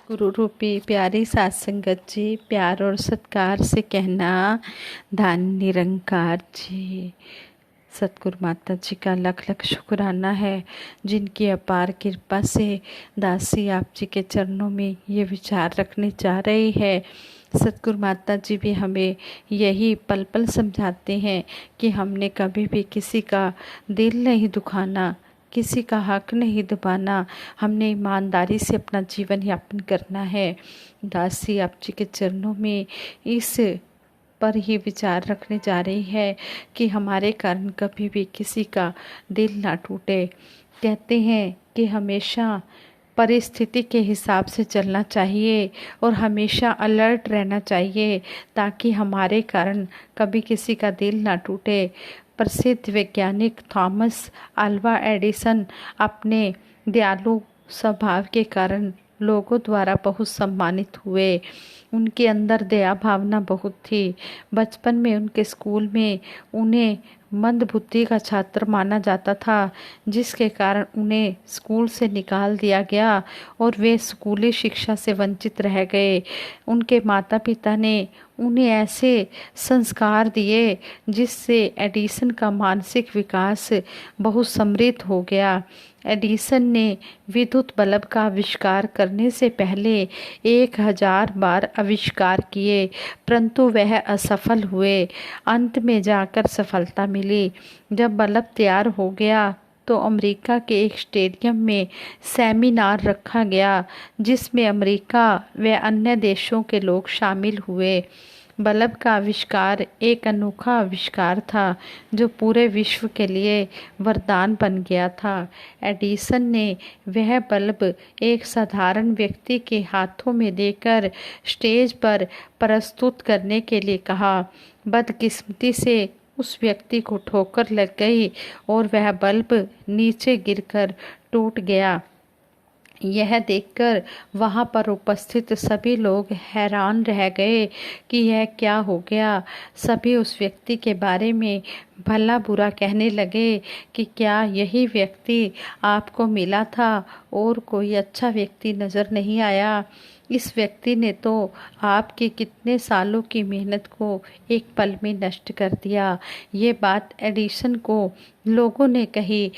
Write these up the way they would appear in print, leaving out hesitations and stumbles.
गुरु रूपी प्यारी सात संगत जी, प्यार और सत्कार से कहना, धन निरंकार जी। सतगुरु माता जी का लख लख शुक्राना है, जिनकी अपार कृपा से दासी आप जी के चरणों में ये विचार रखने जा रही है। सतगुरु माता जी भी हमें यही पल पल समझाते हैं कि हमने कभी भी किसी का दिल नहीं दुखाना, किसी का हक नहीं दबाना, हमने ईमानदारी से अपना जीवन यापन करना है। दासी आप जी के चरणों में इस पर ही विचार रखने जा रही है कि हमारे कारण कभी भी किसी का दिल ना टूटे। कहते हैं कि हमेशा परिस्थिति के हिसाब से चलना चाहिए और हमेशा अलर्ट रहना चाहिए, ताकि हमारे कारण कभी किसी का दिल ना टूटे। प्रसिद्ध वैज्ञानिक थॉमस अल्वा एडिसन अपने दयालु स्वभाव के कारण लोगों द्वारा बहुत सम्मानित हुए। उनके अंदर दया भावना बहुत थी। बचपन में उनके स्कूल में उन्हें मंदबुद्धि का छात्र माना जाता था, जिसके कारण उन्हें स्कूल से निकाल दिया गया और वे स्कूली शिक्षा से वंचित रह गए। उनके माता पिता ने उन्हें ऐसे संस्कार दिए जिससे एडिसन का मानसिक विकास बहुत समृद्ध हो गया। एडिसन ने विद्युत बल्ब का आविष्कार करने से पहले 1000 बार आविष्कार किए, परंतु वह असफल हुए। अंत में जाकर सफलता मिली। जब बल्ब तैयार हो गया तो अमेरिका के एक स्टेडियम में सेमिनार रखा गया, जिसमें अमेरिका व अन्य देशों के लोग शामिल हुए। बल्ब का आविष्कार एक अनोखा आविष्कार था, जो पूरे विश्व के लिए वरदान बन गया था। एडिसन ने वह बल्ब एक साधारण व्यक्ति के हाथों में देकर स्टेज पर प्रस्तुत करने के लिए कहा। बदकिस्मती से उस व्यक्ति को ठोकर लग गई और वह बल्ब नीचे गिरकर टूट गया। यह देखकर वहां पर उपस्थित सभी लोग हैरान रह गए कि यह क्या हो गया। सभी उस व्यक्ति के बारे में भला बुरा कहने लगे कि क्या यही व्यक्ति आपको मिला था और कोई अच्छा व्यक्ति नज़र नहीं आया। इस व्यक्ति ने तो आपकी कितने सालों की मेहनत को एक पल में नष्ट कर दिया। ये बात एडिसन को लोगों ने कही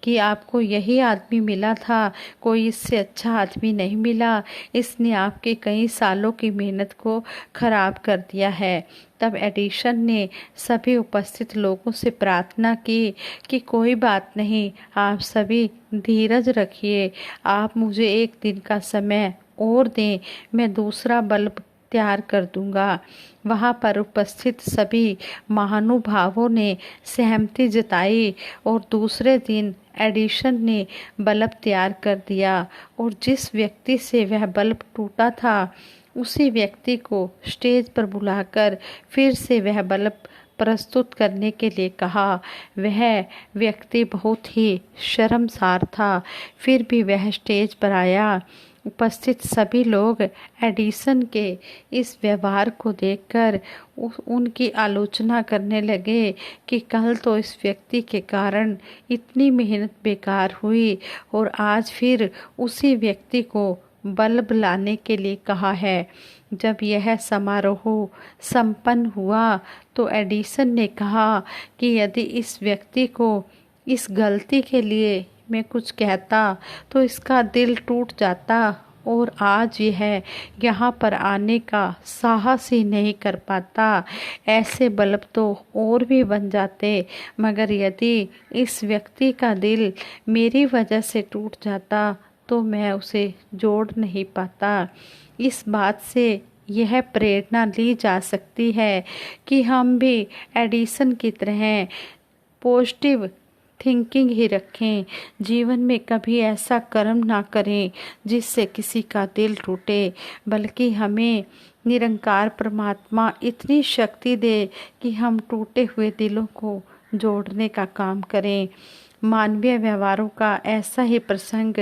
कि आपको यही आदमी मिला था, कोई इससे अच्छा आदमी नहीं मिला। इसने आपके कई सालों की मेहनत को खराब कर दिया है। तब एडिसन ने सभी उपस्थित लोगों से प्रार्थना की कि कोई बात नहीं, आप सभी धीरज रखिए, आप मुझे एक दिन का समय और दें, मैं दूसरा बल्ब तैयार कर दूंगा। वहां पर उपस्थित सभी महानुभावों ने सहमति जताई और दूसरे दिन एडिसन ने बल्ब तैयार कर दिया और जिस व्यक्ति से वह बल्ब टूटा था, उसी व्यक्ति को स्टेज पर बुलाकर फिर से वह बल्ब प्रस्तुत करने के लिए कहा। वह व्यक्ति बहुत ही शर्मसार था, फिर भी वह स्टेज पर आया। उपस्थित सभी लोग एडिसन के इस व्यवहार को देखकर उनकी आलोचना करने लगे कि कल तो इस व्यक्ति के कारण इतनी मेहनत बेकार हुई और आज फिर उसी व्यक्ति को बल्ब लाने के लिए कहा है। जब यह समारोह संपन्न हुआ तो एडिसन ने कहा कि यदि इस व्यक्ति को इस गलती के लिए मैं कुछ कहता तो इसका दिल टूट जाता और आज यह यहाँ पर आने का साहस ही नहीं कर पाता। ऐसे बल्ब तो और भी बन जाते, मगर यदि इस व्यक्ति का दिल मेरी वजह से टूट जाता तो मैं उसे जोड़ नहीं पाता। इस बात से यह प्रेरणा ली जा सकती है कि हम भी एडिसन की तरह पॉजिटिव थिंकिंग ही रखें। जीवन में कभी ऐसा कर्म ना करें जिससे किसी का दिल टूटे, बल्कि हमें निरंकार परमात्मा इतनी शक्ति दे कि हम टूटे हुए दिलों को जोड़ने का काम करें। मानवीय व्यवहारों का ऐसा ही प्रसंग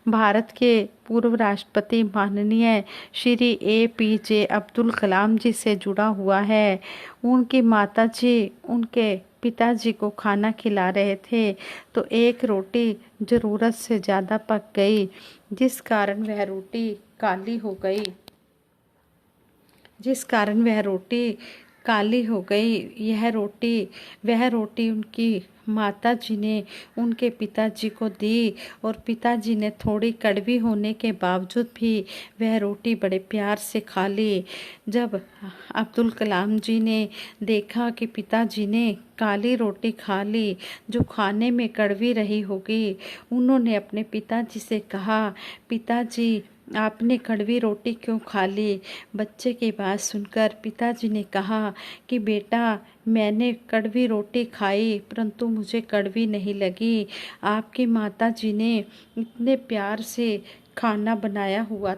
भारत के पूर्व राष्ट्रपति माननीय श्री APJ अब्दुल कलाम जी से जुड़ा हुआ है। उनकी माताजी उनके पिताजी को खाना खिला रहे थे तो एक रोटी ज़रूरत से ज़्यादा पक गई, जिस कारण वह रोटी काली हो गई। वह रोटी उनकी माताजी ने उनके पिताजी को दी और पिताजी ने थोड़ी कड़वी होने के बावजूद भी वह रोटी बड़े प्यार से खा ली। जब अब्दुल कलाम जी ने देखा कि पिताजी ने काली रोटी खा ली जो खाने में कड़वी रही होगी, उन्होंने अपने पिताजी से कहा, पिताजी आपने कड़वी रोटी क्यों खा ली? बच्चे की बात सुनकर पिताजी ने कहा कि बेटा, मैंने कड़वी रोटी खाई परंतु मुझे कड़वी नहीं लगी। आपकी माताजी ने इतने प्यार से खाना बनाया हुआ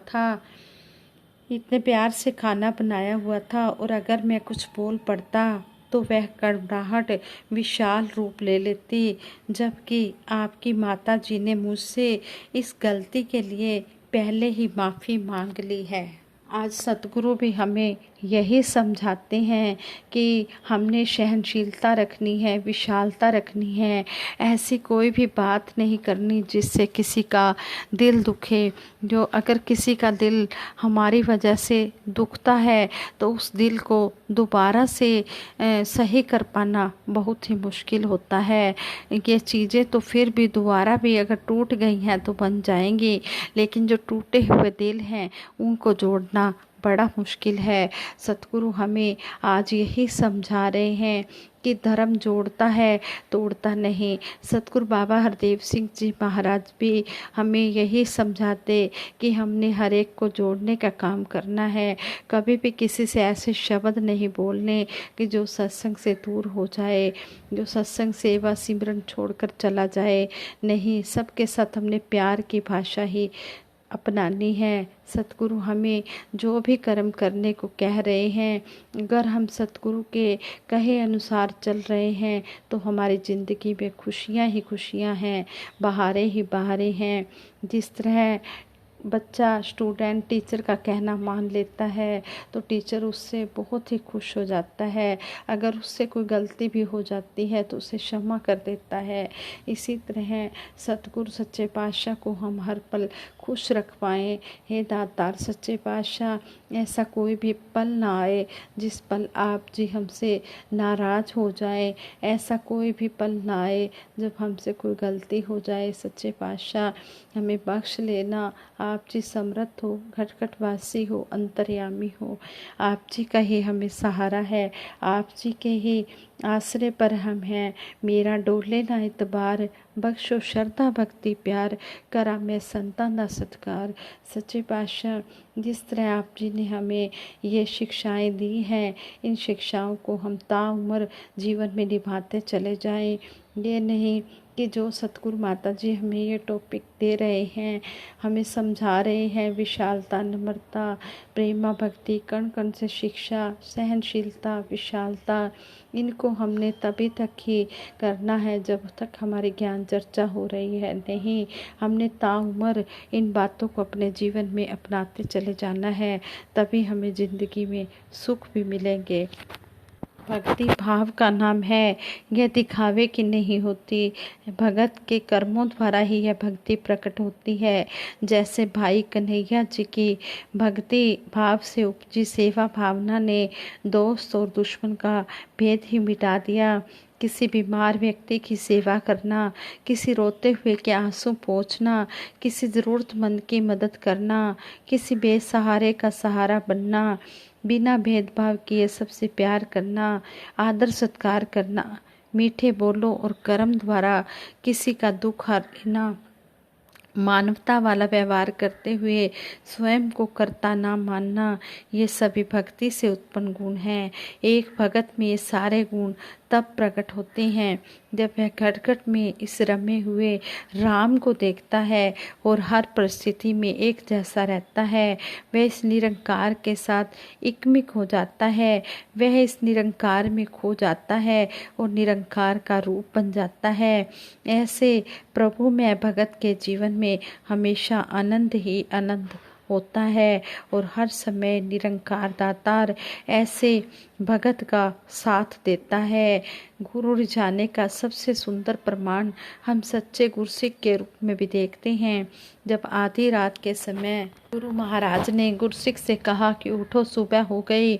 था और अगर मैं कुछ बोल पड़ता तो वह कड़वाहट विशाल रूप ले लेती, जबकि आपकी माताजी ने मुझसे इस गलती के लिए पहले ही माफ़ी मांग ली है। आज सतगुरु भी हमें यही समझाते हैं कि हमने सहनशीलता रखनी है, विशालता रखनी है। ऐसी कोई भी बात नहीं करनी जिससे किसी का दिल दुखे। जो अगर किसी का दिल हमारी वजह से दुखता है तो उस दिल को दोबारा से सही कर पाना बहुत ही मुश्किल होता है। ये चीज़ें तो फिर भी दोबारा भी अगर टूट गई हैं तो बन जाएंगी, लेकिन जो टूटे हुए दिल हैं उनको जोड़ना बड़ा मुश्किल है। सतगुरु हमें आज यही समझा रहे हैं कि धर्म जोड़ता है, तोड़ता नहीं। सतगुरु बाबा हरदेव सिंह जी महाराज भी हमें यही समझाते कि हमने हर एक को जोड़ने का काम करना है। कभी भी किसी से ऐसे शब्द नहीं बोलने कि जो सत्संग से दूर हो जाए, जो सत्संग सेवा सिमरन छोड़कर चला जाए। नहीं, सबके साथ हमने प्यार की भाषा ही अपनानी है। सतगुरु हमें जो भी कर्म करने को कह रहे हैं, अगर हम सतगुरु के कहे अनुसार चल रहे हैं तो हमारी ज़िंदगी में खुशियाँ ही खुशियाँ हैं, बहारें ही बहारें हैं। जिस तरह बच्चा स्टूडेंट टीचर का कहना मान लेता है तो टीचर उससे बहुत ही खुश हो जाता है। अगर उससे कोई गलती भी हो जाती है तो उसे क्षमा कर देता है। इसी तरह सतगुरु सच्चे पातशाह को हम हर पल खुश रख पाएँ। हे दातार सच्चे पातशाह, ऐसा कोई भी पल ना आए जिस पल आप जी हमसे नाराज़ हो जाए। ऐसा कोई भी पल ना आए जब हमसे कोई गलती हो जाए। सच्चे पातशाह हमें बख्श लेना। आप जी समर्थ हो, घटघटवासी हो, अंतर्यामी हो। आप जी का ही हमें सहारा है, आप जी के ही आश्रय पर हम हैं। मेरा डोले ना इतबार, बख्शो श्रद्धा भक्ति प्यार, करा मैं संतान दा सत्कार। सच्चे पातशाह, जिस तरह आप जी ने हमें ये शिक्षाएं दी हैं, इन शिक्षाओं को हम ताउम्र जीवन में निभाते चले जाएं। ये नहीं कि जो सतगुरु माता जी हमें ये टॉपिक दे रहे हैं, हमें समझा रहे हैं, विशालता, नम्रता, प्रेमा भक्ति, कण कण से शिक्षा, सहनशीलता, विशालता, इनको हमने तभी तक ही करना है जब तक हमारी ज्ञान चर्चा हो रही है। नहीं, हमने ताउम्र इन बातों को अपने जीवन में अपनाते चले जाना है, तभी हमें ज़िंदगी में सुख भी मिलेंगे। भक्ति भाव का नाम है, यह दिखावे की नहीं होती। भगत के कर्मों द्वारा ही यह भक्ति प्रकट होती है। जैसे भाई कन्हैया जी की भक्ति भाव से उपजी सेवा भावना ने दोस्त और दुश्मन का भेद ही मिटा दिया। किसी बीमार व्यक्ति की सेवा करना, किसी रोते हुए के आंसू पोंछना, किसी ज़रूरतमंद की मदद करना, किसी बेसहारे का सहारा बनना, बिना भेदभाव किए सबसे प्यार करना, आदर सत्कार करना, मीठे बोलों और कर्म द्वारा किसी का दुख हरना, मानवता वाला व्यवहार करते हुए स्वयं को कर्ता ना मानना, ये सभी भक्ति से उत्पन्न गुण हैं। एक भगत में ये सारे गुण तब प्रकट होते हैं जब वह घट में इस रमे हुए राम को देखता है और हर परिस्थिति में एक जैसा रहता है। वह इस निरंकार के साथ एकमिक हो जाता है, वह इस निरंकार में खो जाता है और निरंकार का रूप बन जाता है। ऐसे प्रभु में भगत के जीवन में हमेशा आनंद ही आनंद होता है और हर समय निरंकार दातार ऐसे भगत का साथ देता है। गुरु रिझाने का सबसे सुंदर प्रमाण हम सच्चे गुरसिख के रूप में भी देखते हैं। जब आधी रात के समय गुरु महाराज ने गुरसिख से कहा कि उठो, सुबह हो गई,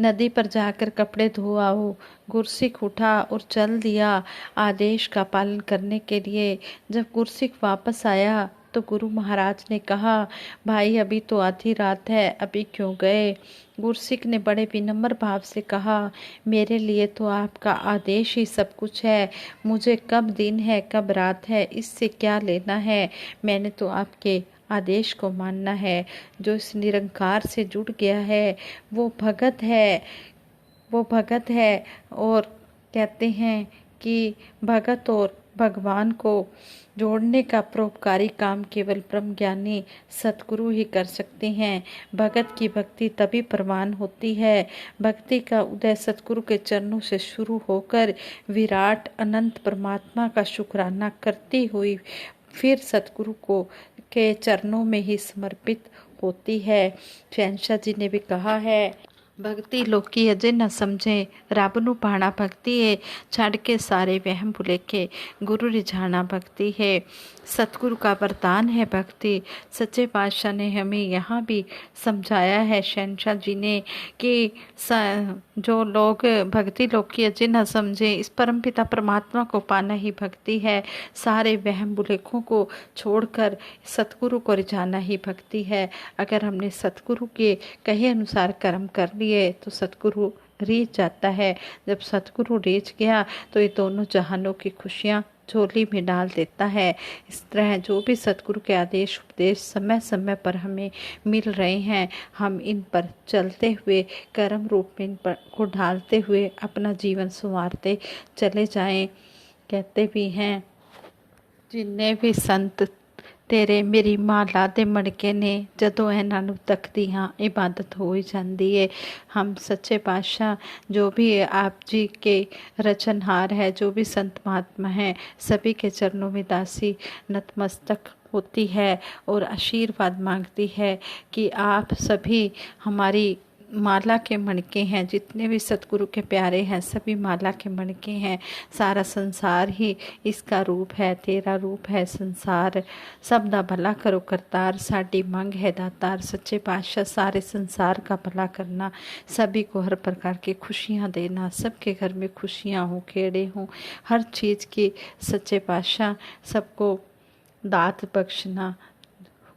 नदी पर जाकर कपड़े धो आओ। गुरसिख उठा और चल दिया आदेश का पालन करने के लिए। जब गुरसिख वापस आया तो गुरु महाराज ने कहा, भाई अभी तो आधी रात है, अभी क्यों गए? गुरसिख ने बड़े विनम्र भाव से कहा, मेरे लिए तो आपका आदेश ही सब कुछ है। मुझे कब दिन है कब रात है इससे क्या लेना है। मैंने तो आपके आदेश को मानना है। जो इस निरंकार से जुड़ गया है वो भगत है, वो भगत है। और कहते हैं कि भगत और भगवान को जोड़ने का परोपकारी काम केवल ब्रह्मज्ञानी सतगुरु ही कर सकते हैं। भगत की भक्ति तभी प्रवान होती है। भक्ति का उदय सतगुरु के चरणों से शुरू होकर विराट अनंत परमात्मा का शुक्राना करती हुई फिर सतगुरु को के चरणों में ही समर्पित होती है। शहंशाह जी ने भी कहा है, भक्ति लोकी अजे न समझे, रब नू पाना भक्ति है, छड़ के सारे वहम भुलेखे, गुरु रिझाना भक्ति है। सतगुरु का वरदान है भक्ति। सच्चे पातशाह ने हमें यहाँ भी समझाया है, शहंशाह जी ने, कि जो लोग भक्ति लोकी अजे न समझे, इस परमपिता परमात्मा को पाना ही भक्ति है। सारे वहम भुलेखों को छोड़कर सतगुरु को रिझाना ही भक्ति है। अगर हमने सतगुरु के कहे अनुसार कर्म कर लिए तो सतगुरु रीझ जाता है। जब सतगुरु रीझ गया तो ये दोनों जहानों की खुशियाँ झोली में डाल देता है। इस तरह जो भी सतगुरु के आदेश उपदेश समय समय पर हमें मिल रहे हैं, हम इन पर चलते हुए कर्म रूप में इन पर को ढालते हुए अपना जीवन संवारते चले जाएं। कहते भी हैं, जिन्ने भी संत तेरे मेरी माँ लादे मड़के ने, जदों इन्हां नूं तकदी हाँ इबादत हो ही जाती है। हम सच्चे पातशाह जो भी आप जी के रचनहार है, जो भी संत महात्मा हैं, सभी के चरणों में दासी नतमस्तक होती है और आशीर्वाद मांगती है कि आप सभी हमारी माला के मणके हैं। जितने भी सतगुरु के प्यारे हैं सभी माला के मणके हैं। सारा संसार ही इसका रूप है, तेरा रूप है संसार। सब दा भला करो करतार, साडी मंग है दातार। सच्चे पातशाह सारे संसार का भला करना, सभी को हर प्रकार की खुशियाँ देना, सबके घर में खुशियाँ हों, खेड़े हों, हर चीज़ की सच्चे पातशाह सबको दात बख्शना,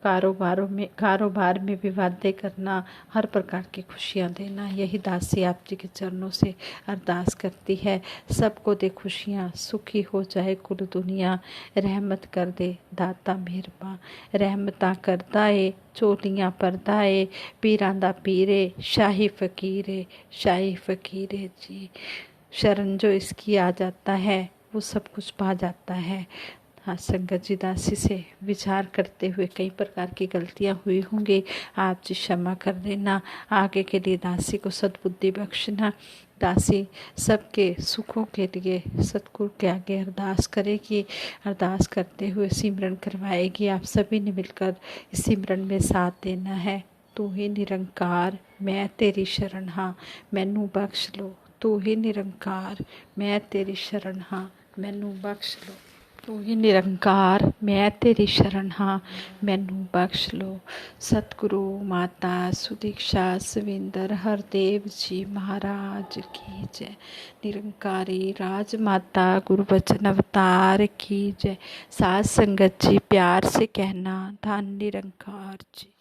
कारोबार में भी वादे करना, हर प्रकार की खुशियाँ देना। यही दासी आप जी के चरणों से अरदास करती है। सबको दे खुशियाँ, सुखी हो जाए कुल दुनिया, रहमत कर दे दाता मेहरबान। रहमतां करदा ए चोलियां परदा ए, पीरां दा पीरे शाही फकीरे जी। शरण जो इसकी आ जाता है वो सब कुछ पा जाता है। हाँ, संगत जी दासी से विचार करते हुए कई प्रकार की गलतियाँ हुई होंगी, आप जी क्षमा कर देना। आगे के लिए दासी को सद्बुद्धि बख्शना। दासी सबके सुखों के लिए सतगुरु के आगे अरदास करेगी। अरदास करते हुए सिमरन करवाएगी। आप सभी ने मिलकर इस सिमरन में साथ देना है। तू ही निरंकार मैं तेरी शरण हाँ, मैनू बख्श लो। तू ही निरंकार मैं तेरी शरण हाँ, मैनू बख्श लो। तू ही निरंकार मैं तेरी शरण हाँ, मैनू बख्श लो। सतगुरु माता सुदीक्षा सविंदर हरदेव जी महाराज की जय। निरंकारी राज माता गुरु बचन अवतार की जय। साध संगत जी प्यार से कहना, धन निरंकार जी।